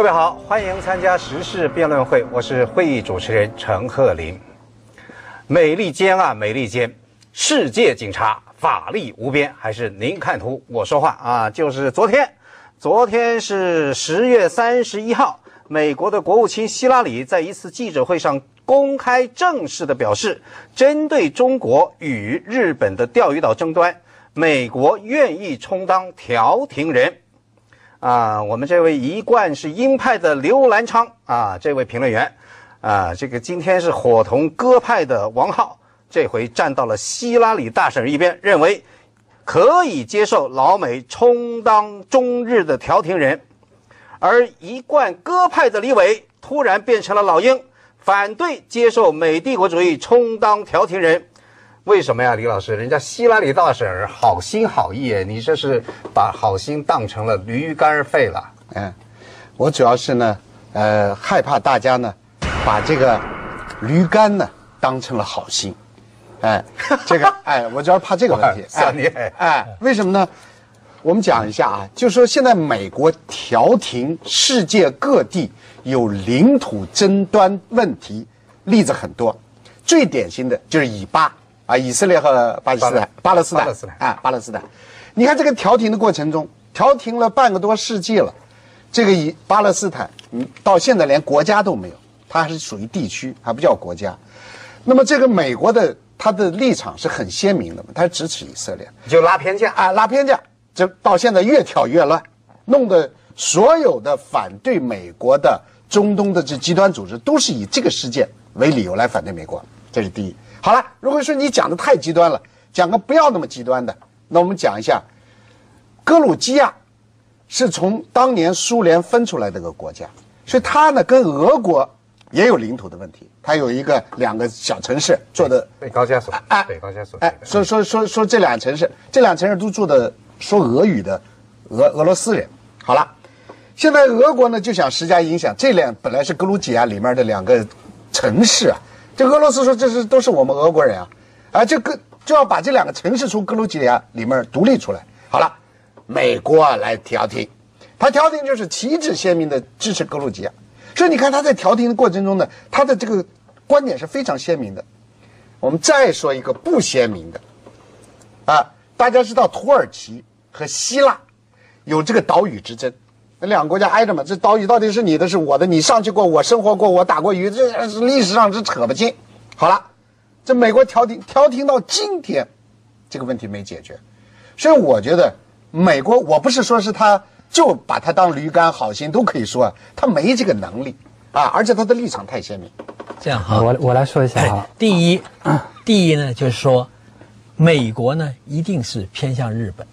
各位好，欢迎参加时事辩论会，我是会议主持人陈鹤林。美利坚啊，美利坚，世界警察，法力无边，还是您看图我说话啊？就是昨天是10月31号，美国的国务卿希拉里在一次记者会上公开正式的表示，针对中国与日本的钓鱼岛争端，美国愿意充当调停人。我们这位一贯是鹰派的刘兰昌这位评论员这个今天是伙同鸽派的王浩，这回站到了希拉里大婶一边，认为可以接受老美充当中日的调停人。而一贯鸽派的李伟突然变成了老鹰，反对接受美帝国主义充当调停人。为什么呀，李老师？人家希拉里大婶好心好意，你这是把好心当成了驴肝肺了。我主要是呢，害怕大家呢把这个驴肝呢当成了好心，我主要怕这个问题。为什么呢？我们讲一下啊，就是说现在美国调停世界各地有领土争端问题例子很多，最典型的就是以色列和巴勒斯坦。你看这个调停的过程中，调停了半个多世纪了，这个巴勒斯坦到现在连国家都没有，它还是属于地区，还不叫国家。那么这个美国的他的立场是很鲜明的嘛，他支持以色列，就拉偏架，这到现在越挑越乱，弄得所有的反对美国的中东的这极端组织都是以这个事件为理由来反对美国，这是第一。好了，如果说你讲的太极端了，讲个不要那么极端的，那我们讲一下，格鲁吉亚是从当年苏联分出来的一个国家，所以它呢跟俄国也有领土的问题，它有两个小城市做的北高加索，说这两城市都住的说俄语的俄罗斯人。好了，现在俄国呢就想施加影响，这本来是格鲁吉亚里面的两个城市啊。这俄罗斯说都是我们俄国人就要把这两个城市从格鲁吉亚里面独立出来。好了，美国来调停，他调停就是旗帜鲜明的支持格鲁吉亚，所以你看他在调停的过程中呢，他的这个观点是非常鲜明的。我们再说一个不鲜明的大家知道土耳其和希腊有这个岛屿之争，那两个国家挨着嘛，这岛屿到底是你的是我的，你上去过，我生活过，我打过鱼，这历史上是扯不清。好了，这美国调停到今天，这个问题没解决，所以我觉得美国，我不是说是他就把他当驴肝好心都可以说，他没这个能力而且他的立场太鲜明。这样哈，我来说一下哈。第一呢，就是说美国呢一定是偏向日本，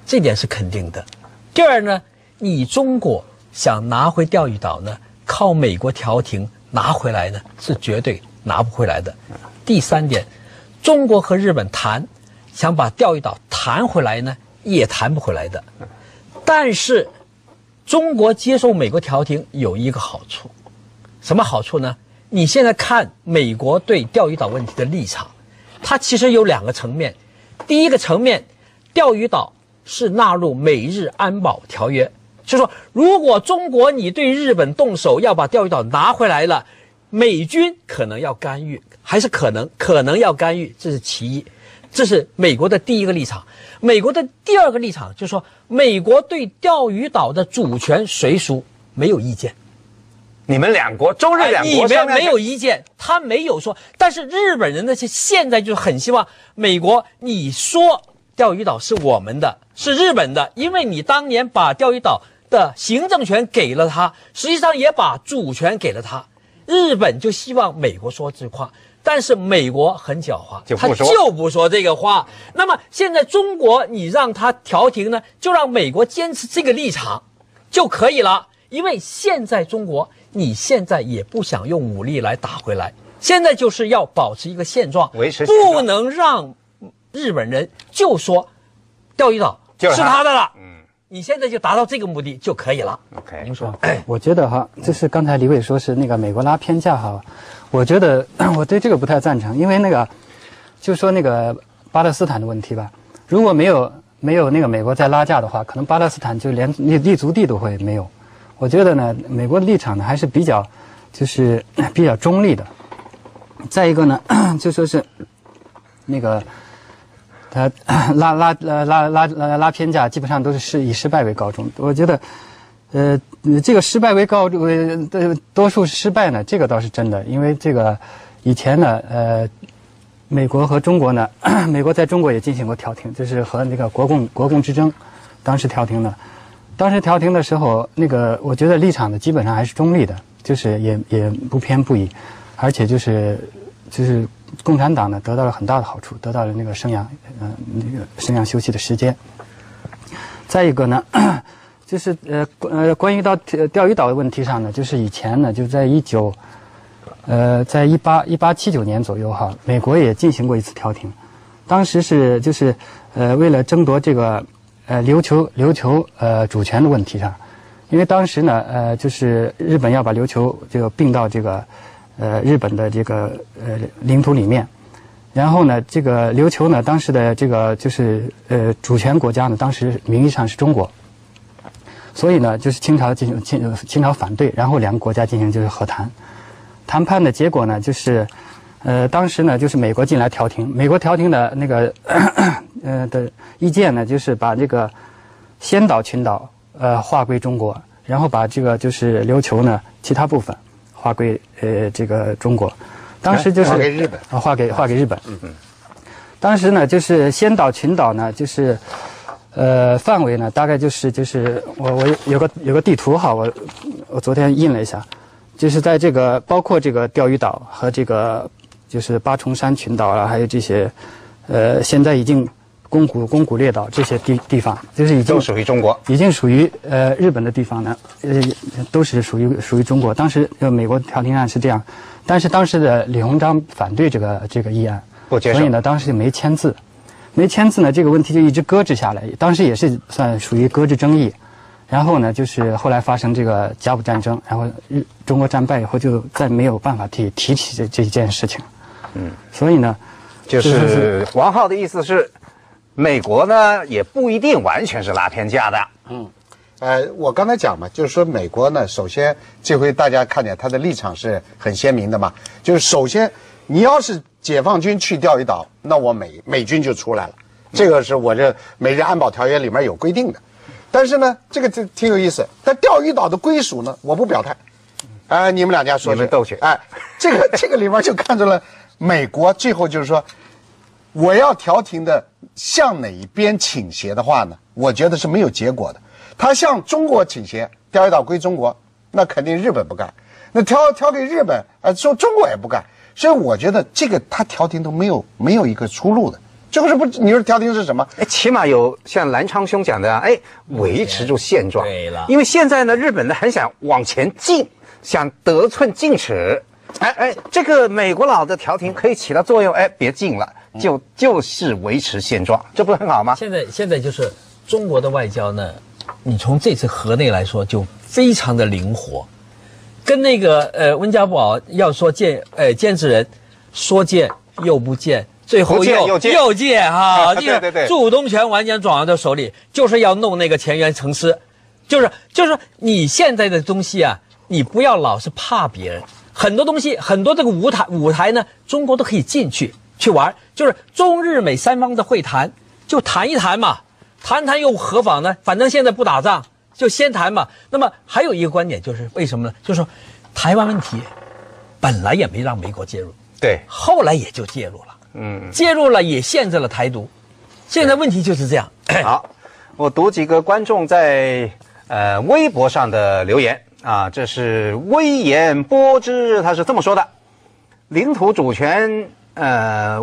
这点是肯定的。第二呢，你中国想拿回钓鱼岛呢，靠美国调停拿回来呢，是绝对拿不回来的。第三点，中国和日本想把钓鱼岛谈回来呢，也谈不回来的。但是中国接受美国调停有一个好处，什么好处呢？你现在看美国对钓鱼岛问题的立场，它其实有两个层面。第一个层面，钓鱼岛是纳入美日安保条约，就是说如果中国你对日本动手要把钓鱼岛拿回来了，美军可能要干预，还是可能要干预，这是其一，这是美国的第一个立场。美国的第二个立场就是说，美国对钓鱼岛的主权谁属没有意见。你们中日两国你们没有意见，他没有说。但是日本人呢，现在就很希望美国，你说钓鱼岛是我们的，是日本的，因为你当年把钓鱼岛的行政权给了他，实际上也把主权给了他。日本就希望美国说这话，但是美国很狡猾，他就不说这个话。那么现在中国你让他调停呢，就让美国坚持这个立场就可以了。因为现在中国你现在也不想用武力来打回来，现在就是要保持一个现状，维持现状，不能让日本人就说钓鱼岛是他的了。你现在就达到这个目的就可以了。OK， 您说，我觉得哈，就是刚才李伟说是那个美国拉偏架哈，我觉得我对这个不太赞成，因为就说那个巴勒斯坦的问题吧，如果没有那个美国在拉架的话，可能巴勒斯坦就连立足地都会没有。我觉得呢，美国的立场呢还是比较中立的。再一个呢，就说是那个他拉偏架，基本上都是以失败为告终。我觉得，这个失败为告多数失败呢，这个倒是真的，因为这个以前呢，美国和中国呢，美国在中国也进行过调停，就是和那个国共之争，当时调停的。当时调停的时候，那个我觉得立场呢基本上还是中立的，就是也不偏不倚，而且就是共产党呢得到了很大的好处，得到了那个生养休息的时间。再一个呢，就是关于到钓鱼岛的问题上呢，就是以前呢就在1879年左右哈，美国也进行过一次调停，当时是为了争夺这个琉球主权的问题上，因为当时呢就是日本要把琉球这个并到这个日本的这个领土里面，然后呢这个琉球呢当时的这个主权国家呢当时名义上是中国，所以呢就是清朝反对，然后两个国家进行和谈。谈判的结果呢，当时呢，美国进来调停，美国调停的那个的意见呢，就是把这个仙岛群岛划归中国，然后把这个琉球呢其他部分划归这个中国。当时划给日本，划给日本。当时呢，仙岛群岛呢，范围呢，大概我有个地图哈，我昨天印了一下。就是在这个包括这个钓鱼岛和这个八重山群岛啊，还有这些现在已经宫古列岛这些地方，已经都属于中国，已经属于日本的地方呢，都是属于中国。当时美国调停案是这样，但是当时的李鸿章反对这个议案，不接受，所以呢当时就没签字。没签字呢，这个问题就一直搁置下来，当时也是算属于搁置争议。然后呢，后来发生这个甲午战争，然后中国战败以后，就再没有办法提起这件事情。所以呢，王浩的意思是，美国呢也不一定完全是拉偏架的。我刚才讲嘛，就是说美国呢，首先这回大家看见他的立场是很鲜明的嘛，就是首先你要是解放军去钓鱼岛，那我美军就出来了，这个是我这美日安保条约里面有规定的。但是呢，这挺有意思。但钓鱼岛的归属呢，我不表态。你们两家说你们斗去。这个里面就看出了美国最后就是说，我要调停的向哪一边倾斜的话呢，我觉得是没有结果的。他向中国倾斜，钓鱼岛归中国，那肯定日本不干；那调给日本，说中国也不干。所以我觉得这个他调停都没有一个出路的。这个是不？你说调停是什么？起码有像蓝昌兄讲的，维持住现状。对了，因为现在呢，日本呢很想往前进，想得寸进尺。这个美国佬的调停可以起到作用。别进了，就是维持现状，这不是很好吗？现在就是中国的外交呢，你从这次河内来说就非常的灵活，跟那个温家宝要说见制人，说见又不见。最后又见哈，对，主动权完全转到手里，就是要弄那个前缘城市，就是你现在的东西啊，你不要老是怕别人，很多东西很多这个舞台呢，中国都可以进去玩，就是中日美三方的会谈，就谈一谈嘛，谈又何妨呢？反正现在不打仗，就先谈嘛。那么还有一个观点就是为什么呢？就是说台湾问题本来也没让美国介入，对，后来也就介入了。介入了也限制了台独，现在问题就是这样。好，我读几个观众在微博上的留言啊，这是微言波之，他是这么说的：领土主权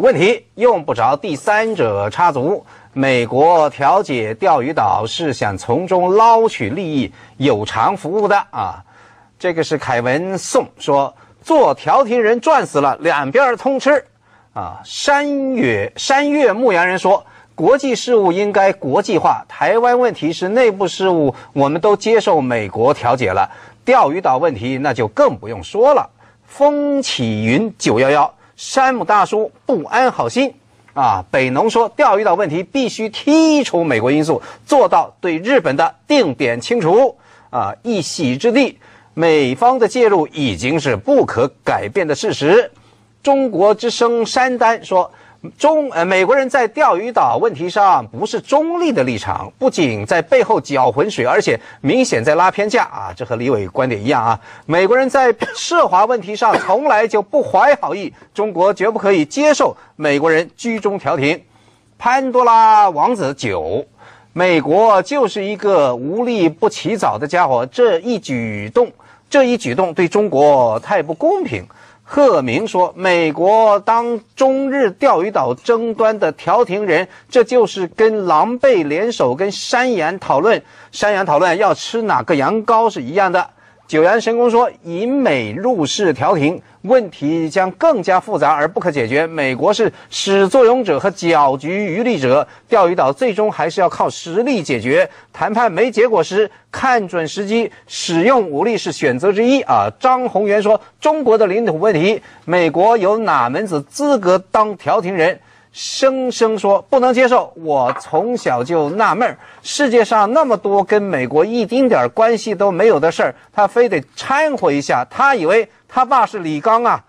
问题用不着第三者插足，美国调解钓鱼岛是想从中捞取利益，有偿服务的啊。这个是凯文宋说，做调停人赚死了，两边通吃。山岳牧羊人说，国际事务应该国际化，台湾问题是内部事务，我们都接受美国调解了，钓鱼岛问题那就更不用说了。风起云911，山姆大叔不安好心北农说，钓鱼岛问题必须剔除美国因素，做到对日本的定点清除一席之地，美方的介入已经是不可改变的事实。中国之声山丹说，美国人在钓鱼岛问题上不是中立的立场，不仅在背后搅浑水，而且明显在拉偏架啊！这和李伟观点一样啊。美国人在涉华问题上从来就不怀好意，中国绝不可以接受美国人居中调停。潘多拉王子9，美国就是一个无利不起早的家伙，这一举动对中国太不公平。贺明说，美国当中日钓鱼岛争端的调停人，这就是跟狼狈联手跟山羊讨论要吃哪个羊羔是一样的。九阳神功说，引美入世调停，问题将更加复杂而不可解决。美国是始作俑者和搅局渔利者，钓鱼岛最终还是要靠实力解决。谈判没结果时，看准时机，使用武力是选择之一啊。张宏元说，中国的领土问题，美国有哪门子资格当调停人？生生说不能接受，我从小就纳闷，世界上那么多跟美国一丁点关系都没有的事儿，他非得掺和一下，他以为他爸是李刚啊。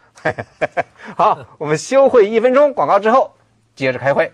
好，我们休会1分钟，广告之后接着开会。